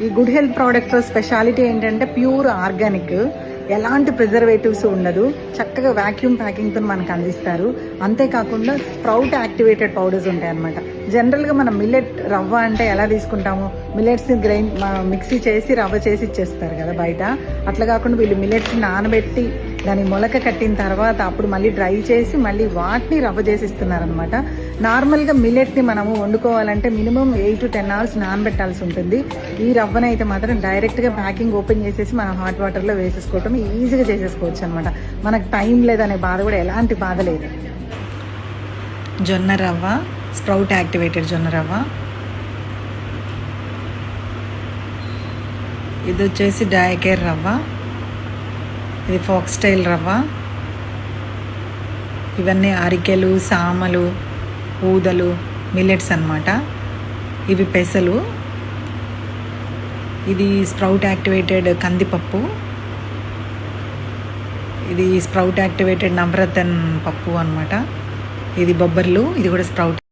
ఈ good health ప్రోడక్ట్స్లో speciality ఏంటంటే pure organic, ఎలాంటి ప్రిజర్వేటివ్స్ ఉండదు, చక్కగా వ్యాక్యూమ్ ప్యాకింగ్తో మనకు అందిస్తారు. అంతేకాకుండా స్ప్రౌట్ యాక్టివేటెడ్ పౌడర్స్ ఉంటాయి అన్నమాట. జనరల్గా మనం మిల్లెట్ రవ్వ అంటే ఎలా తీసుకుంటాము, మిల్లెట్స్ని మిక్సీ చేసి రవ్వ చేసి ఇచ్చేస్తారు కదా బయట. అట్లా కాకుండా వీళ్ళు మిల్లెట్స్ని నానబెట్టి దాన్ని మొలక కట్టిన తర్వాత అప్పుడు మళ్ళీ డ్రై చేసి మళ్ళీ వాటిని రవ్వ చేసి ఇస్తున్నారనమాట. నార్మల్గా మిల్లెట్ని మనము వండుకోవాలంటే మినిమం 8 to 10 hours నానబెట్టాల్సి ఉంటుంది. ఈ రవ్వని అయితే మాత్రం డైరెక్ట్గా ప్యాకింగ్ ఓపెన్ చేసేసి మనం హాట్ వాటర్లో వేసేసుకోవటం ఈజీగా చేసేసుకోవచ్చు అనమాట. మనకు టైం లేదనే బాధ కూడా ఎలాంటి బాధ లేదు. జొన్న రవ్వ, స్ప్రౌట్ యాక్టివేటెడ్ జొన్న రవ్వ. ఇది వచ్చేసి డయకేర్ రవ్వ, ఇది ఫాక్స్ స్టైల్ రవ్వ. ఇవన్నీ అరికెలు, సామలు, ఊదలు, మిల్లెట్స్ అన్నమాట. ఇవి పెసలు. ఇది స్ప్రౌట్ యాక్టివేటెడ్ కందిపప్పు. ఇది స్ప్రౌట్ యాక్టివేటెడ్ నవరత్న పప్పు అన్నమాట. ఇది బొబ్బర్లు, ఇది కూడా స్ప్రౌట్